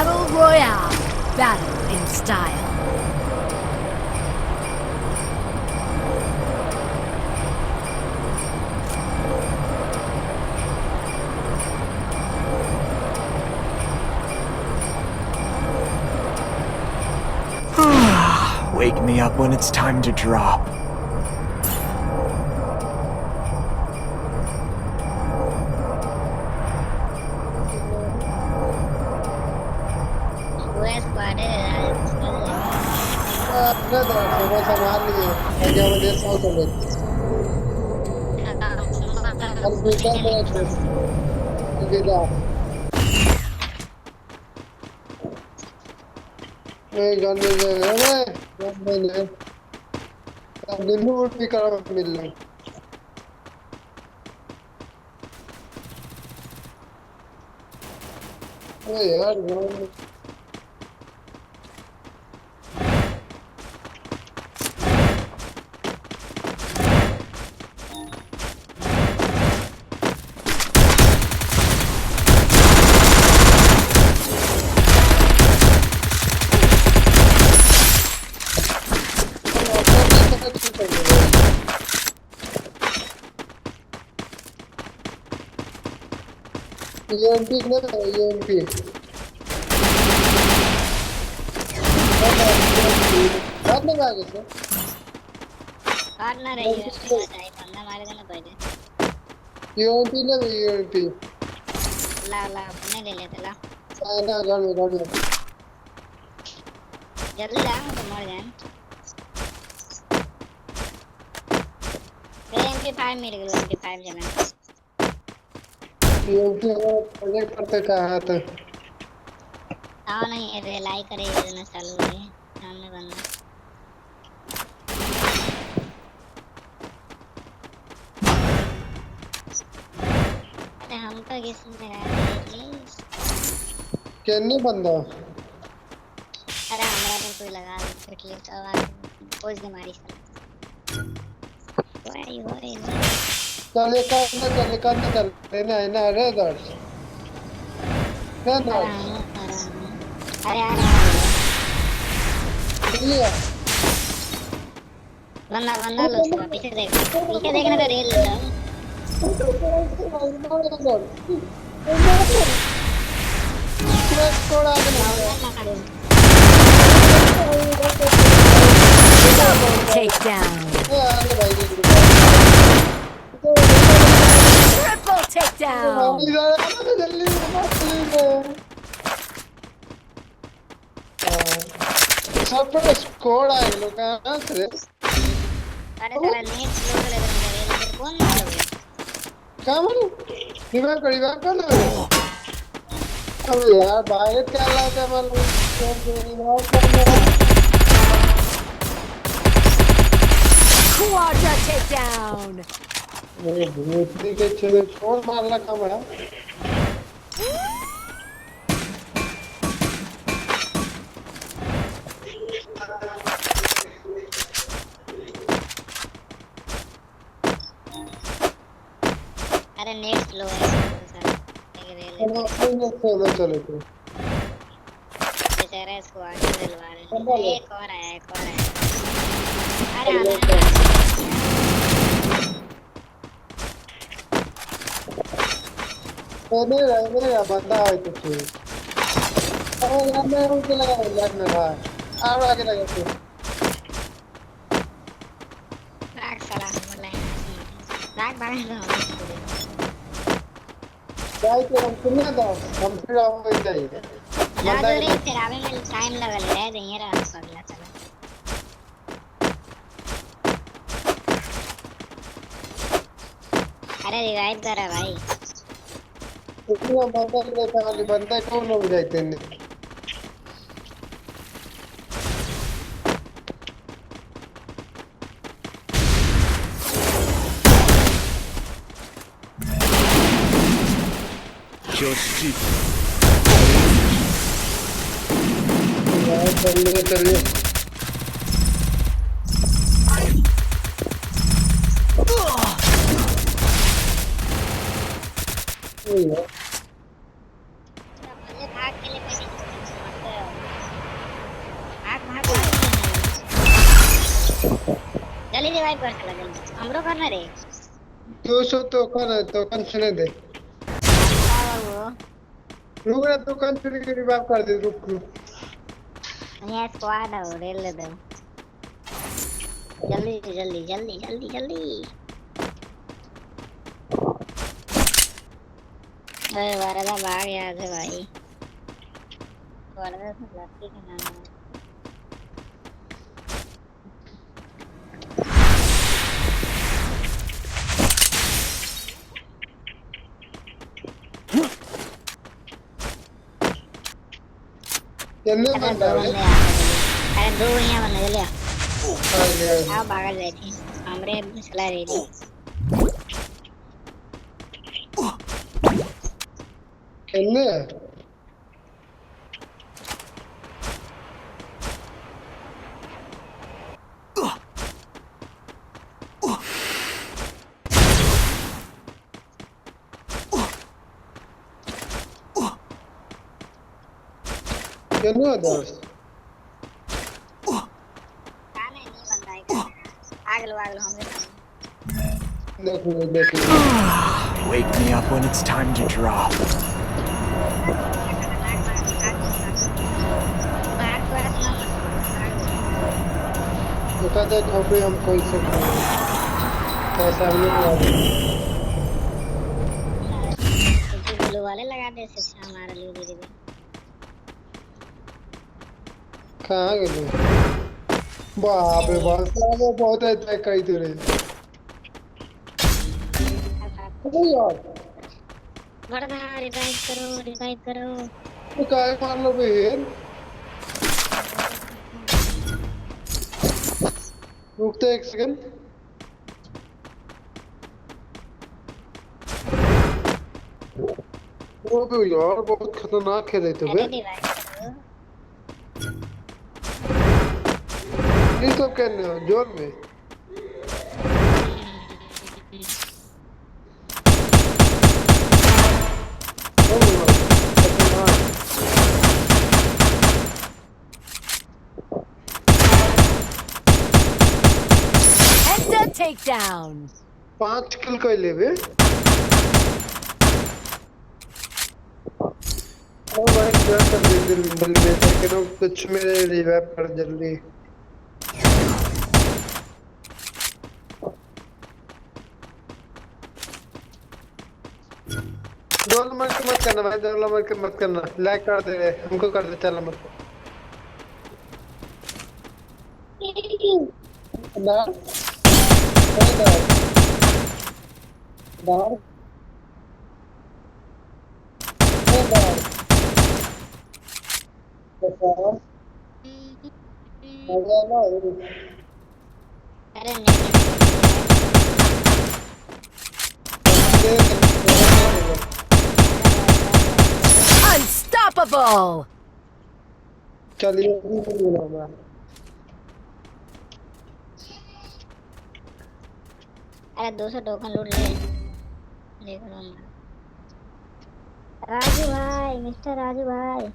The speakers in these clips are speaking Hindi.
Battle Royale. Battle in style. Wake me up when it's time to drop. Partner है ये बताइए बंदा मारे थे ना पहले ला ला अपने ले लेते ला जल्दी ला तो मर जाए MP5 मेरे को MP5 चला हाँ नहीं ये लाइक करे ये ना चालू है सामने बंदा अरे हम तो किसने केन्नी बंदा अरे हमरा तो कोई लगा पिटले तो आवाज पोज के मारी वाई वाई चले ना रे दर्श ना अरे लिया बंदा लो उसका पीछे देखना तो रेल लो Takedown. Triple takedown. सब स्कोर आए लोग कहां से अरे साला नेट स्लो कर रहा है कौन मारोगे कामन रिवाइव कर लो अबे यार बाहर क्या लाता है मालूम Quadra takedown. मेरे दूसरी के चले छोड़ मारना काम है अरे नेट स्लो है चले तो बेचारा इसको आगे दिलवा रहे एक और आया अरे मेरे बंदा है तो अरे यार मैं उनके लगा यार मेरा और आगे लगा तो राग साला बोला राग भाग लो भाई तो हम सुनना था हम फिर आओ जाइए बंदा रे फिर आवे में टाइम लगा ले रहे देंगे रा पगला चला अरे रिवाइव करा भाई इतना बंदा कौन हो जाते हैं चलिए भाग के ले जल्दी रिवाइव कर चला जल्दी हमरो करना रे 200 टोकन सुने दे वो रुक रे टोकन सुन के रिवाइव कर दे रुक ये स्क्वाड है रेल ले दो जल्दी जल्दी जल्दी जल्दी जल्दी अरे वारदा भाग याद है भाई वारदा तो लड़की का नाम है कितने बंदा है अरे दो यहाँ बंदे ले आ आओ भागल बैठी हमरे चला रेडी कितने कितने दोस्त खाने नहीं बंदा है आगल वागल हमरे देख लो Wake me up when it's time to drop. बता दे अभी हम कोई से पैसा भी नहीं ब्लू वाले लगा दे से हमारा लिए दे दे कहाँ गए बाप रे बाप सारे बहुत है कई तेरे अरे यार बड़ा रिवाइव करो तो काय मार लो बहन रुकते एक सेकंड वो भी यार बहुत खतरनाक खेल रहे थे अरे बे रिवाइव करो ये सब कहने हो जोर में ओ यार, खतरनाक। And a takedown. 5 किल कर ले बे ओ भाई जल्दी करो कुछ मेरे रिवाइव कर जल्दी डोल मत करना भाई डोल मत करना लाइक कर दे हमको कर दे चल मत दार दार अरे नहीं Unstoppable. चलिए अरे 200 टोकन लूट ले देख लो राजू भाई मिस्टर राजू भाई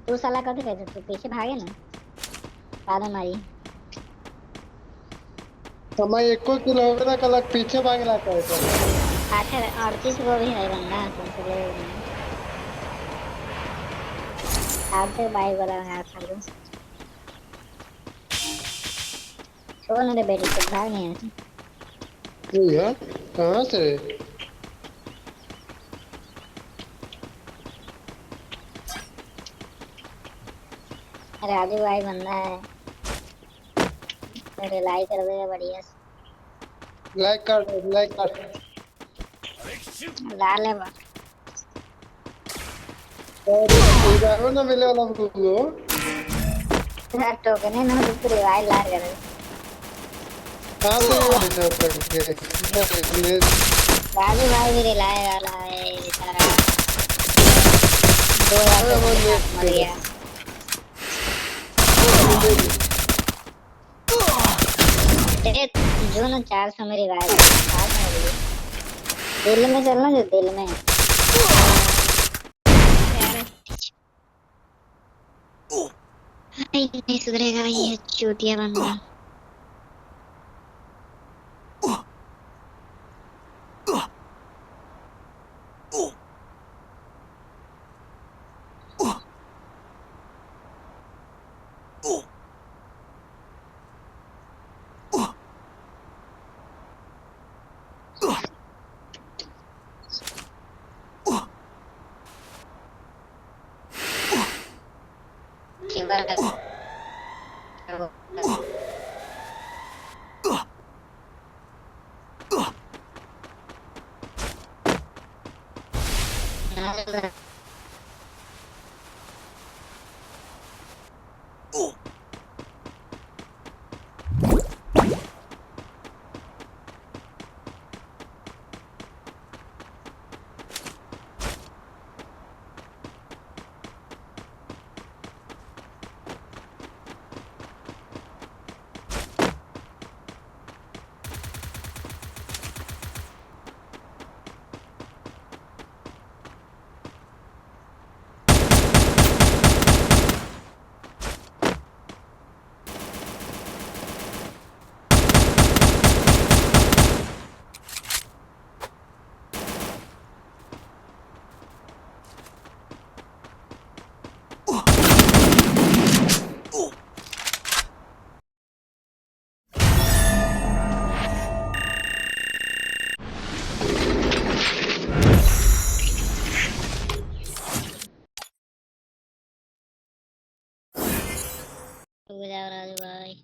तू साला कभी कहते तू पीछे भागे ना आधा मारी समय एको किलोमीटर का लग पीछे भाग रहा था आखिर 38 वो भी है बंदा तुमसे ले आते बाइक वाला है खालू छोड़ ना बेटी तो भाग नहीं आती तू यार कहाँ से राजू भाई बंदा है मेरे लाइक कर देगा बढ़िया लाइक कर डाल ले बा और ना मिले वाला हमको यार टोकन है ना तो रिवाइव ला कर कहाँ से राजू भाई भी रिलाए वाला है बेचारा 2000 मर गया जो ना 400 में रिवाइव दिल में चलना जो दिल में नहीं सुधरेगा ये चूतिया बंदा। हो जाओ राजू भाई।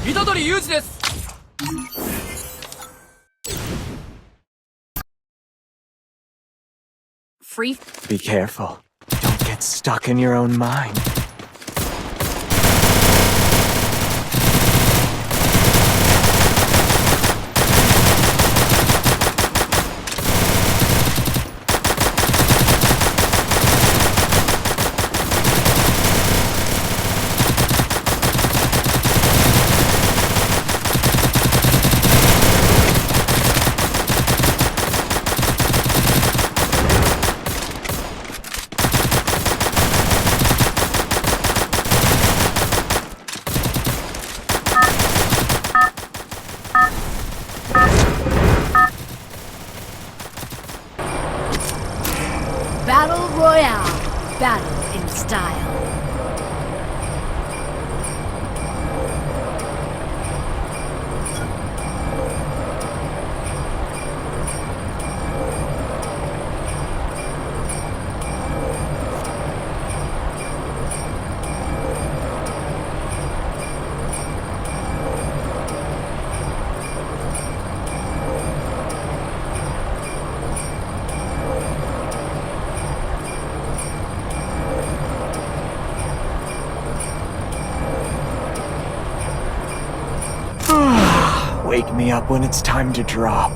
虎杖裕二です。 Free. Be careful. Don't get stuck in your own mind. Battle Royale. Battle in style. Wake me up when it's time to drop.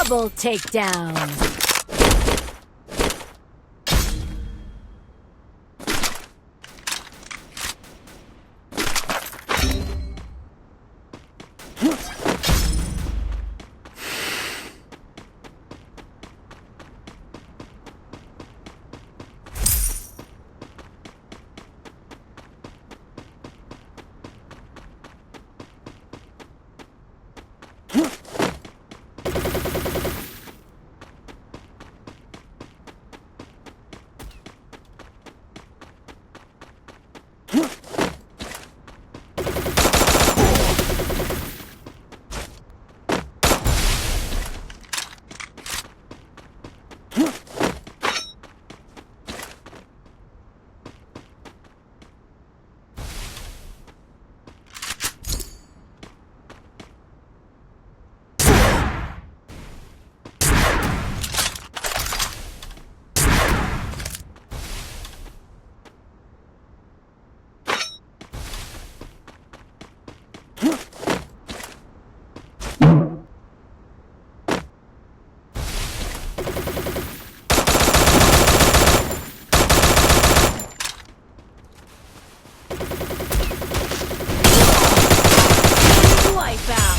Double takedown. Wipeout.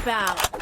Wipeout.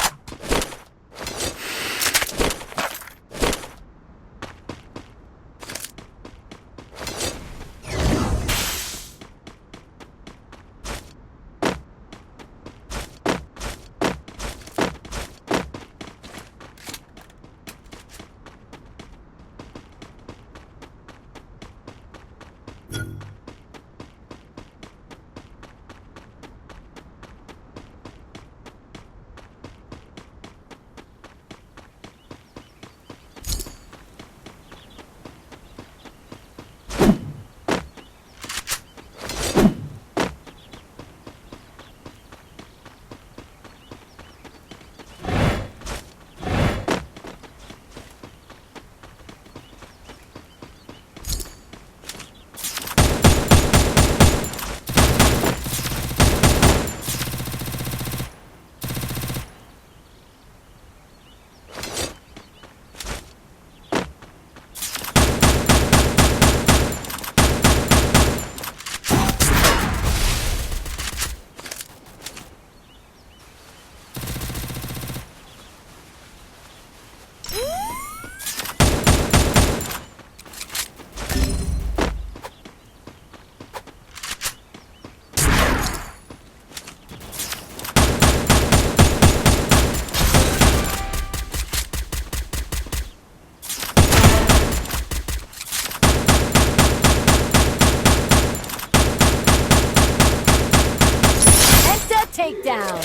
Takedown.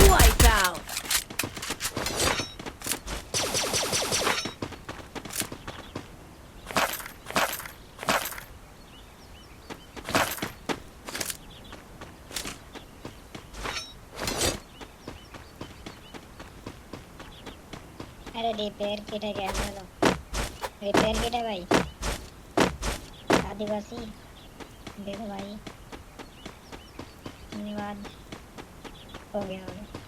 Wipeout. अरे रिपेयर किट है क्या लो रिपेयर किट है भाई आदिवासी दे दो भाई धन्यवाद हो गया